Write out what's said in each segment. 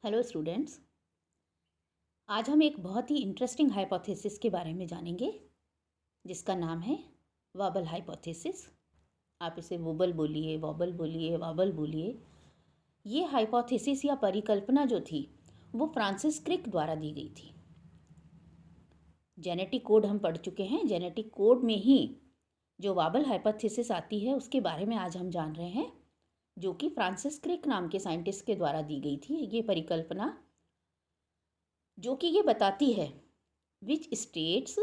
Hello students. आज हम एक बहुत ही इंटरेस्टिंग हाइपोथेसिस के बारे में जानेंगे जिसका नाम है वॉबल हाइपोथेसिस। आप इसे वोबल बोलिए, वॉबल बोलिए, वॉबल बोलिए। ये हाइपोथेसिस या परिकल्पना जो थी वो फ्रांसिस क्रिक द्वारा दी गई थी। जेनेटिक कोड हम पढ़ चुके हैं। जेनेटिक कोड में ही जो वॉबल हाइपोथेसिस आती है उसके बारे में आज हम जान रहे हैं, जो कि फ्रांसिस क्रिक नाम के साइंटिस्ट के द्वारा दी गई थी। ये परिकल्पना जो कि ये बताती है which states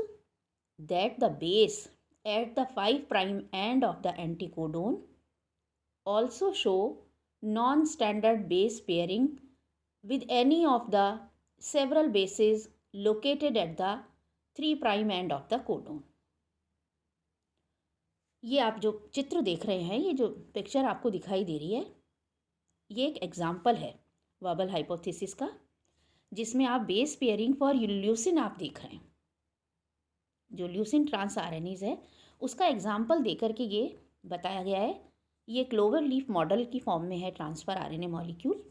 that the base at the 5 prime end of the anticodon also show non-standard base pairing with any of the several bases located at the 3 prime end of the codon। ये आप जो चित्र देख रहे हैं, ये जो picture आपको दिखाई दे रही है, ये एक एग्जाम्पल है वॉबल हाइपोथेसिस का, जिसमें आप बेस पेयरिंग फॉर ल्यूसिन आप देख रहे हैं। जो ल्यूसिन ट्रांस आरएनएज है उसका एग्जाम्पल देकर के ये बताया गया है। ये क्लोवर लीफ मॉडल की फॉर्म में है ट्रांसफ़र आरएनए मॉलिक्यूल।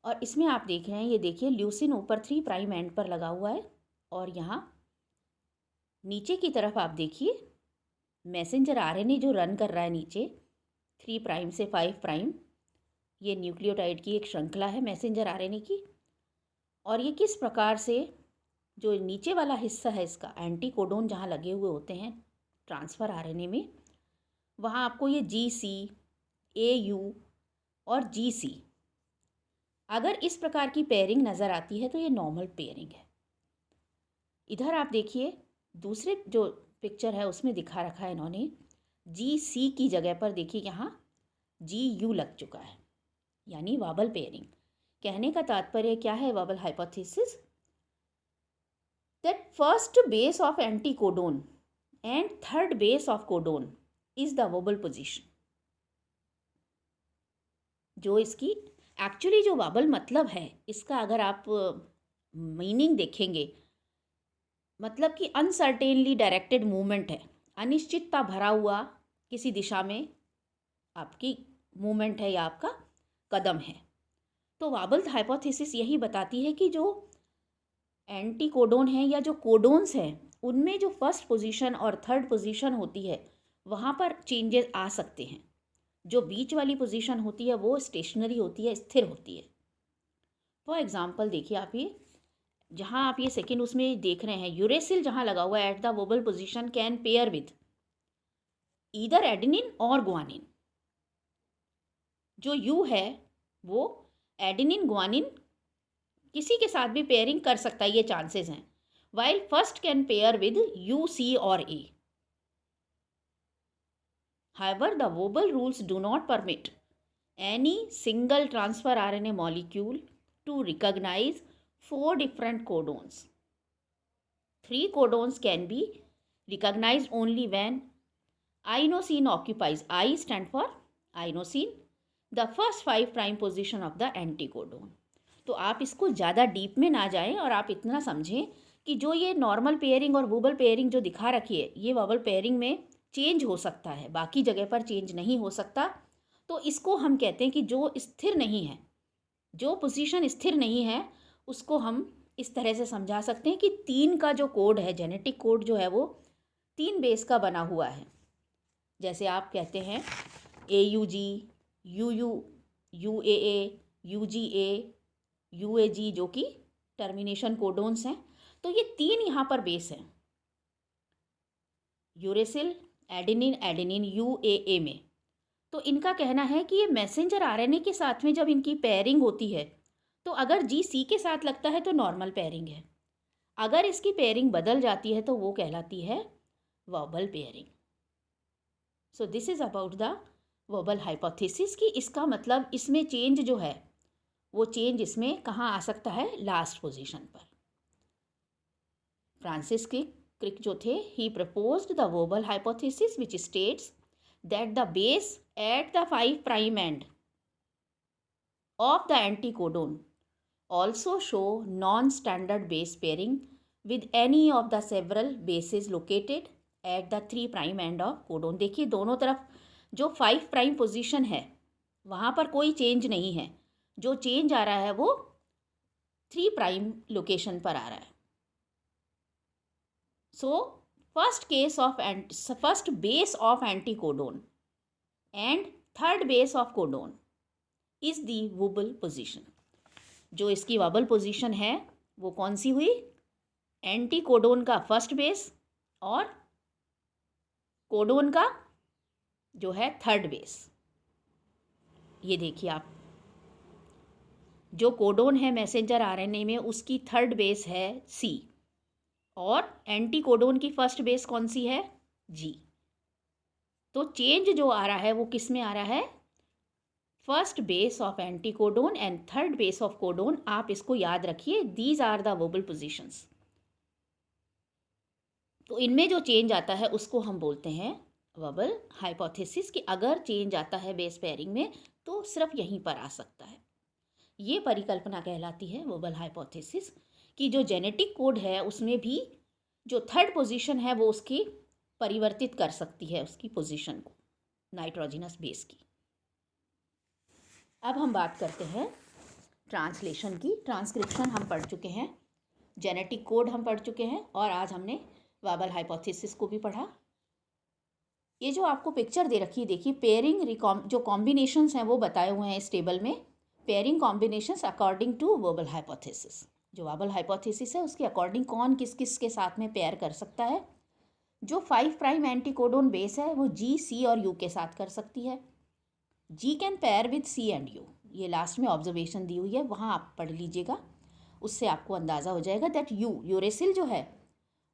और इसमें आप देख रहे हैं, ये देखिए ल्यूसिन ऊपर 3 प्राइम एंड पर लगा हुआ है और यहाँ नीचे की तरफ आप देखिए मैसेंजर आरएनए जो रन कर रहा है नीचे 3 प्राइम से 5 प्राइम। ये न्यूक्लियोटाइड की एक श्रृंखला है मैसेंजर आरएनए की। और ये किस प्रकार से जो नीचे वाला हिस्सा है इसका एंटीकोडोन जहाँ लगे हुए होते हैं ट्रांसफ़र आरएनए में, वहाँ आपको ये GC, AU और GC, अगर इस प्रकार की पेयरिंग नज़र आती है तो ये नॉर्मल पेयरिंग है। इधर आप देखिए दूसरे जो पिक्चर है उसमें दिखा रखा है इन्होंने GC की जगह पर देखिए यहाँ GU लग चुका है, यानी वॉबल पेयरिंग। कहने का तात्पर्य क्या है vowel hypothesis? that first base of anticodon and third base of codon is the vowel position। जो इसकी एक्चुअली जो वॉबल मतलब है, इसका अगर आप मीनिंग देखेंगे, मतलब कि अनसर्टेनली डायरेक्टेड मूवमेंट है, अनिश्चितता भरा हुआ किसी दिशा में आपकी मूवमेंट है या आपका कदम है। तो वॉबल हाइपोथेसिस यही बताती है कि जो एंटीकोडोन है या जो कोडोन्स हैं उनमें जो फर्स्ट पोजीशन और थर्ड पोजीशन होती है वहाँ पर चेंजेस आ सकते हैं। जो बीच वाली पोजीशन होती है वो स्टेशनरी होती है, स्थिर होती है। फॉर एग्जांपल देखिए आप ये जहाँ आप ये सेकेंड उसमें देख रहे हैं यूरेसिल जहाँ लगा हुआ है at the wobble position can pair with either adenine और ग्वानिन। जो यू है वो एडेनिन ग्वानिन किसी के साथ भी पेयरिंग कर सकता है, ये चांसेस हैं। While first can pair with UC और A। However, the Vobel rules do not permit any single transfer RNA molecule to recognize 4 different codons. 3 codons can be recognized only when inosine occupies, I stand for inosine, the first 5 prime position of the anticodon। तो आप इसको ज़्यादा deep में ना जाएं और आप इतना समझें कि जो ये नॉर्मल पेयरिंग और वोबल पेयरिंग जो दिखा रखी है, ये वोबल पेयरिंग में चेंज हो सकता है, बाकी जगह पर चेंज नहीं हो सकता। तो इसको हम कहते हैं कि जो स्थिर नहीं है, जो पोजीशन स्थिर नहीं है, उसको हम इस तरह से समझा सकते हैं कि 3 का जो कोड है, जेनेटिक कोड जो है वो 3 बेस का बना हुआ है। जैसे आप कहते हैं AUG, UU, UAA, UGA, UAG जो कि टर्मिनेशन कोडोन्स हैं। तो ये 3 यहाँ पर बेस हैं यूरेसिल, एडेनिन, एडेनिन, UAA में। तो इनका कहना है कि ये मैसेंजर आरएनए के साथ में जब इनकी पेयरिंग होती है तो अगर GC के साथ लगता है तो नॉर्मल पेयरिंग है, अगर इसकी पेयरिंग बदल जाती है तो वो कहलाती है vowel pairing. So this is about the vowel hypothesis कि इसका मतलब इसमें चेंज जो है वो चेंज इसमें कहाँ आ सकता है, लास्ट पोजीशन पर। फ्रांसिस क्रिक जो थे, ही proposed the wobble hypothesis which states that the base at the 5 prime end of the anticodon also show non-standard base pairing with any of the several bases located at the 3 prime end of codon। देखिए दोनों तरफ जो 5 prime position है वहाँ पर कोई change नहीं है। जो चेंज आ रहा है वो 3 प्राइम लोकेशन पर आ रहा है. So first base of anticodon and third base of codon is the wobble position. जो इसकी वोबल पोजीशन है वो कौन सी हुई? एंटीकोडोन का फर्स्ट बेस और कोडोन का जो है थर्ड बेस. ये देखिए आप, जो कोडोन है मैसेंजर आरएनए में उसकी थर्ड बेस है सी और एंटीकोडोन की फर्स्ट बेस कौन सी है? जी. तो चेंज जो आ रहा है वो किस में आ रहा है? First base of anticodon and third base of codon. आप इसको याद रखिए, these are the wobble positions. तो इनमें जो चेंज आता है उसको हम बोलते हैं वोबल हाइपोथेसिस. कि अगर चेंज आता है बेस पेयरिंग में तो सिर्फ यहीं पर आ सकता है. ये परिकल्पना कहलाती है वोबल हाइपोथेसिस, कि जो जेनेटिक कोड है उसमें भी जो थर्ड पोजीशन है वो उसकी परिवर्तित कर सकती है उसकी पोजीशन को नाइट्रोजिनस बेस की. अब हम बात करते हैं ट्रांसलेशन की. ट्रांसक्रिप्शन हम पढ़ चुके हैं, जेनेटिक कोड हम पढ़ चुके हैं और आज हमने वोबल हाइपोथेसिस को भी पढ़ा. ये जो आपको पिक्चर दे रखी है देखिए, पेयरिंग जो कॉम्बिनेशंस हैं वो बताए हुए हैं इस टेबल में. Pairing combinations according to wobble hypothesis. जो वोबल हाइपोथेसिस है उसके अकॉर्डिंग कौन किस किस के साथ में पेयर कर सकता है. जो 5 प्राइम एंटीकोडोन बेस है वो जी, सी और यू के साथ कर सकती है. G can pair with C and U. ये लास्ट में ऑब्जर्वेशन दी हुई है, वहाँ आप पढ़ लीजिएगा, उससे आपको अंदाज़ा हो जाएगा दैट यूरेसिल जो है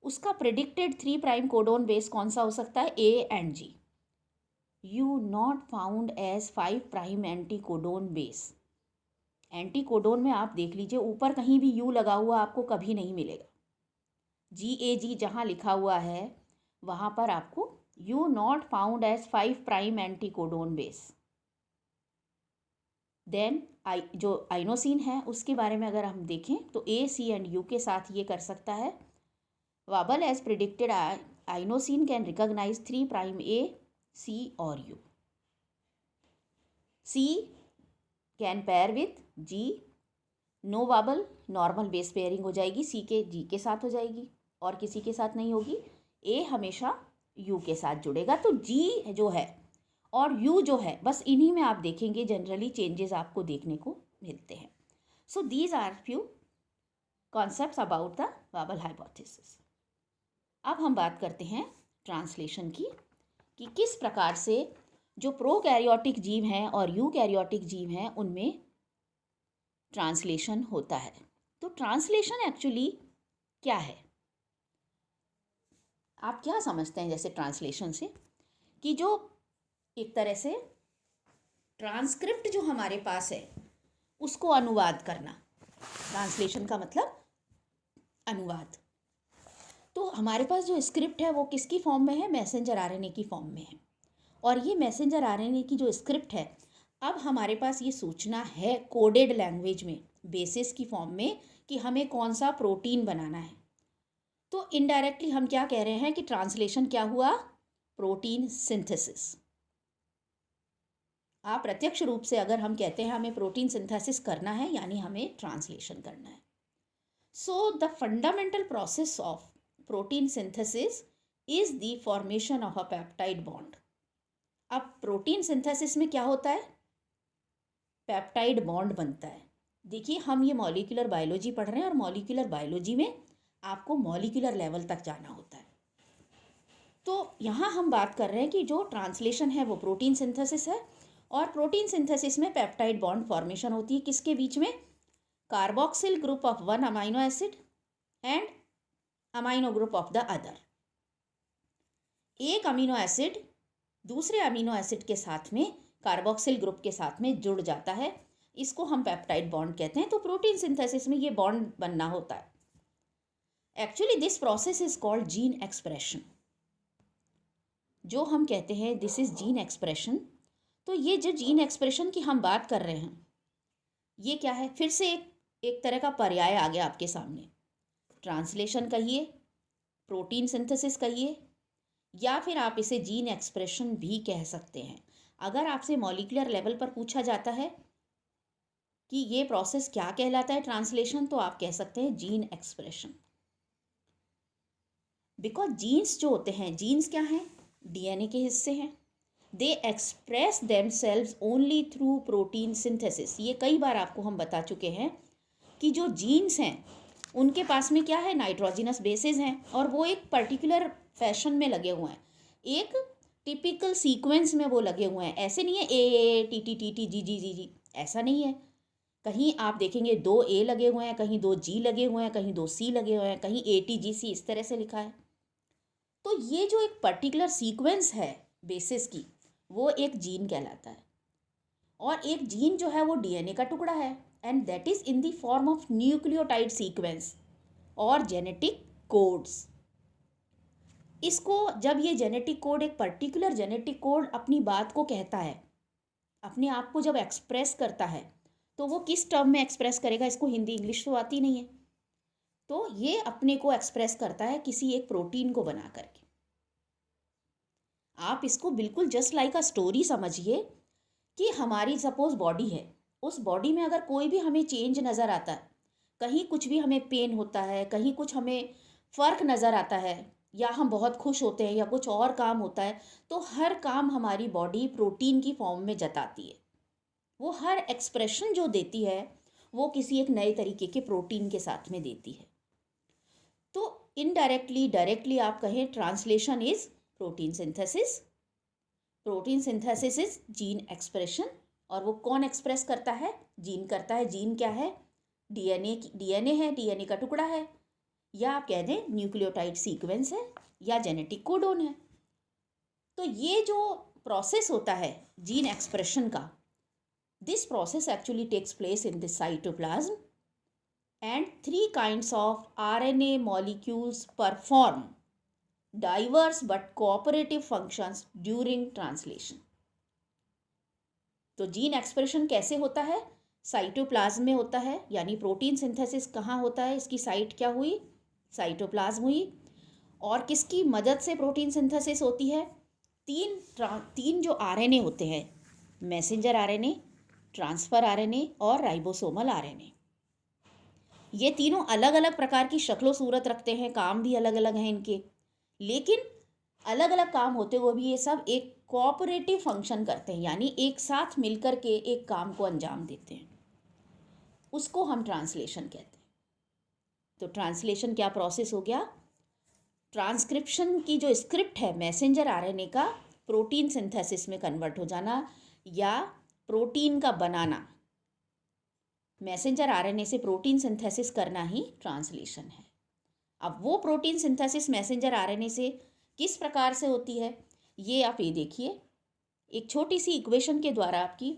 उसका प्रिडिक्टेड 3 प्राइम कोडोन बेस कौन सा हो सकता है? A and G. U not found as 5 prime anticodon base. Anticodon में आप देख लीजिए ऊपर कहीं भी यू लगा हुआ आपको कभी नहीं मिलेगा. जी जहाँ लिखा हुआ है वहाँ पर आपको U not found as 5 prime anticodon base. Then जो आइनोसिन है उसके बारे में अगर हम देखें तो ए, सी एंड यू के साथ ये कर सकता है. Wobble as predicted inosine can recognise 3 prime A, C और U. C can pair with G. No wobble, normal base pairing हो जाएगी, सी के जी के साथ हो जाएगी और किसी के साथ नहीं होगी. ए हमेशा यू के साथ जुड़ेगा. तो जी जो है और यू जो है बस इन्हीं में आप देखेंगे जनरली चेंजेस आपको देखने को मिलते हैं. So these are few concepts about the wobble hypothesis. अब हम बात करते हैं ट्रांसलेशन की, कि किस प्रकार से जो प्रोकैरियोटिक जीव हैं और यूकैरियोटिक जीव हैं उनमें ट्रांसलेशन होता है. तो ट्रांसलेशन एक्चुअली क्या है? आप क्या समझते हैं जैसे ट्रांसलेशन से? कि जो एक तरह से ट्रांसक्रिप्ट जो हमारे पास है उसको अनुवाद करना. ट्रांसलेशन का मतलब अनुवाद. तो हमारे पास जो स्क्रिप्ट है वो किसकी फॉर्म में है? मैसेंजर आरएनए की फॉर्म में है. और ये मैसेंजर आरएनए की जो स्क्रिप्ट है, अब हमारे पास ये सूचना है कोडेड लैंग्वेज में, बेसिस की फॉर्म में, कि हमें कौन सा प्रोटीन बनाना है. तो इनडायरेक्टली हम क्या कह रहे हैं कि ट्रांसलेशन क्या हुआ? Protein synthesis. आप प्रत्यक्ष रूप से अगर हम कहते हैं हमें प्रोटीन सिंथेसिस करना है यानी हमें ट्रांसलेशन करना है. So the fundamental process of protein synthesis is the formation of a peptide bond. अब प्रोटीन सिंथेसिस में क्या होता है? पेप्टाइड बॉन्ड बनता है. देखिए हम ये मॉलिक्यूलर बायोलॉजी पढ़ रहे हैं और मॉलिक्यूलर बायोलॉजी में आपको मॉलिक्यूलर लेवल तक जाना होता है. तो यहाँ हम बात कर रहे हैं कि जो ट्रांसलेशन है वो प्रोटीन सिंथेसिस है और प्रोटीन सिंथेसिस में पेप्टाइड बॉन्ड फॉर्मेशन होती है. किसके बीच में? Carboxyl group of 1 amino acid and amino group of the other. एक अमीनो एसिड दूसरे अमीनो एसिड के साथ में कार्बोक्सिल ग्रुप के साथ में जुड़ जाता है, इसको हम पेप्टाइड बॉन्ड कहते हैं. तो प्रोटीन सिंथेसिस में ये बॉन्ड बनना होता है. Actually this process is called gene expression. जो हम कहते हैं दिस इज जीन एक्सप्रेशन. तो ये जो जीन एक्सप्रेशन की हम बात कर रहे हैं ये क्या है? फिर से एक तरह का पर्याय आ गया आपके सामने. ट्रांसलेशन कहिए, प्रोटीन सिंथेसिस कहिए, या फिर आप इसे जीन एक्सप्रेशन भी कह सकते हैं. अगर आपसे मॉलिक्यूलर लेवल पर पूछा जाता है कि ये प्रोसेस क्या कहलाता है ट्रांसलेशन, तो आप कह सकते हैं जीन एक्सप्रेशन। बिकॉज जीन्स जो होते हैं, जीन्स क्या हैं? डीएनए के हिस्से हैं। They express themselves only through protein synthesis. ये कई बार आपको हम बता चुके हैं कि जो जीन्स हैं उनके पास में क्या है? नाइट्रोजिनस बेसेस हैं, और वो एक पर्टिकुलर फैशन में लगे हुए हैं, एक टिपिकल सीक्वेंस में वो लगे हुए हैं। ऐसे नहीं है A T T T T G G G G, ऐसा नहीं है। कहीं आप देखेंगे 2 ए लगे हुए हैं, कहीं 2 जी लगे हुए हैं, कहीं 2 सी लगे हुए हैं, कहीं ए टी जी सी, इस तरह से लिखा है। तो ये जो एक पर्टिकुलर सीक्वेंस है बेसिस की, वो एक जीन कहलाता है। और एक जीन जो है वो डीएनए का टुकड़ा है, and that is in the form of nucleotide sequence और जेनेटिक कोड्स। इसको जब ये जेनेटिक कोड, एक पर्टिकुलर जेनेटिक कोड अपनी बात को कहता है, अपने आप को जब एक्सप्रेस करता है, तो वो किस टर्म में एक्सप्रेस करेगा? इसको हिंदी इंग्लिश तो आती नहीं है, तो ये अपने को एक्सप्रेस करता है किसी एक प्रोटीन को बना करके। आप इसको बिल्कुल जस्ट लाइक अ स्टोरी समझिए कि हमारी सपोज बॉडी है, उस बॉडी में अगर कोई भी हमें चेंज नज़र आता है, कहीं कुछ भी हमें पेन होता है, कहीं कुछ हमें फ़र्क नज़र आता है, या हम बहुत खुश होते हैं, या कुछ और काम होता है, तो हर काम हमारी बॉडी प्रोटीन की फॉर्म में जताती है। वो हर एक्सप्रेशन जो देती है वो किसी एक नए तरीके के प्रोटीन के साथ में देती है। तो इनडायरेक्टली, डायरेक्टली आप कहें, translation is protein synthesis. Protein synthesis is gene expression. और वो कौन एक्सप्रेस करता है? जीन करता है। जीन क्या है? डीएनए डीएनए है, डीएनए का टुकड़ा है, या आप कह दें न्यूक्लियोटाइड सीक्वेंस है, या जेनेटिक कोडोन है। तो ये जो प्रोसेस होता है जीन एक्सप्रेशन का, this process actually takes place in the cytoplasm, and 3 kinds of RNA molecules perform diverse but cooperative functions during translation. तो जीन एक्सप्रेशन कैसे होता है? साइटोप्लाज्म में होता है, यानी प्रोटीन सिंथेसिस कहाँ होता है? इसकी साइट क्या हुई? साइटोप्लाज्म हुई। और किसकी मदद से प्रोटीन सिंथेसिस होती है? तीन जो आरएनए होते हैं, मैसेंजर आरएनए, ट्रांसफर आरएनए और राइबोसोमल आरएनए। ये तीनों अलग अलग प्रकार की शक्लो सूरत रखते हैं, काम भी अलग अलग हैं इनके, लेकिन अलग अलग काम होते हुए भी ये सब एक कोऑपरेटिव फंक्शन करते हैं, यानी एक साथ मिलकर के एक काम को अंजाम देते हैं। उसको हम ट्रांसलेशन कहते हैं। तो ट्रांसलेशन क्या प्रोसेस हो गया? ट्रांसक्रिप्शन की जो स्क्रिप्ट है मैसेंजर आरएनए का, प्रोटीन सिंथेसिस में कन्वर्ट हो जाना या प्रोटीन का बनाना। मैसेंजर आरएनए से प्रोटीन सिंथेसिस करना ही ट्रांसलेशन है। अब वो प्रोटीन सिंथेसिस मैसेंजर आरएनए से किस प्रकार से होती है, ये आप ये देखिए, एक छोटी सी इक्वेशन के द्वारा आपकी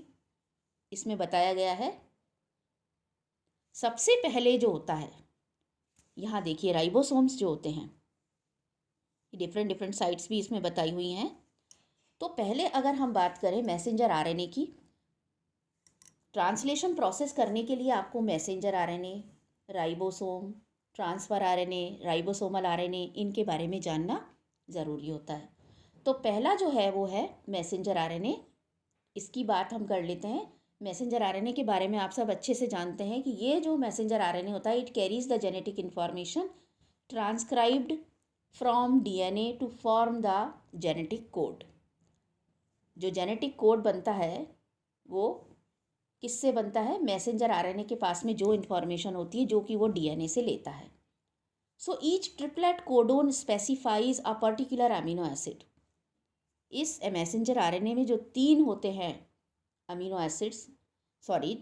इसमें बताया गया है। सबसे पहले जो होता है, यहाँ देखिए राइबोसोम्स जो होते हैं, डिफरेंट साइट्स भी इसमें बताई हुई हैं। तो पहले अगर हम बात करें मैसेंजर आरएनए की, ट्रांसलेशन प्रोसेस करने के लिए आपको messenger RNA, ribosome, transfer RNA, ribosomal RNA, इनके बारे में जानना ज़रूरी होता है। तो पहला जो है वो है मैसेंजर आरएनए। इसकी बात हम कर लेते हैं। मैसेंजर आरएनए के बारे में आप सब अच्छे से जानते हैं कि ये जो मैसेंजर आरएनए होता है, it carries the genetic information transcribed from DNA to form the genetic code. जो जेनेटिक कोड बनता है वो किससे बनता है? मैसेंजर आरएनए के पास में जो इन्फॉर्मेशन होती है, जो कि वो डीएनए से लेता है। So each triplet codon specifies a particular amino acid. इस मैसेंजर आरएनए में जो 3 होते हैं अमीनो एसिड्स,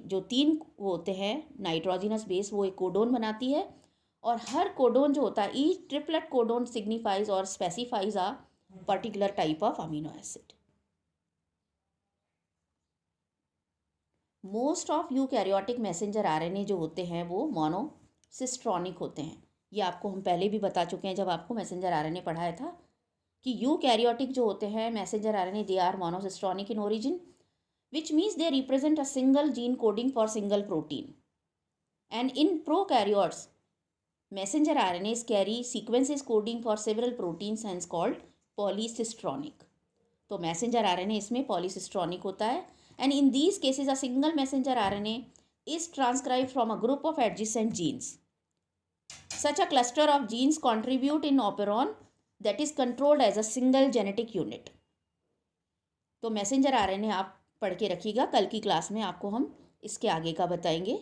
जो 3 होते हैं नाइट्रोजिनस बेस, वो एक कोडोन बनाती है। और हर कोडोन जो होता है, ईच ट्रिपलेट कोडोन सिग्निफाइज और specifies a particular type of amino acid. Most of eukaryotic messenger RNA जो होते हैं वो मोनोसिस्ट्रॉनिक होते हैं। ये आपको हम पहले भी बता चुके हैं जब आपको मैसेंजर आरएनए पढ़ाया था, कि यूकैरियोटिक जो होते हैं messenger RNA, they are monocistronic in origin, which means they represent a single gene coding for single protein. And in prokaryotes, messenger RNAs carry sequences coding for several proteins, hence called polycistronic. तो messenger RNA इसमें polycistronic होता है। And in these cases a single messenger RNA is transcribed from a group of adjacent genes. Such a cluster of genes contribute in operon that is controlled as a single genetic unit. तो messenger RNA आप पढ़ के रखिएगा, कल की class में आपको हम इसके आगे का बताएंगे.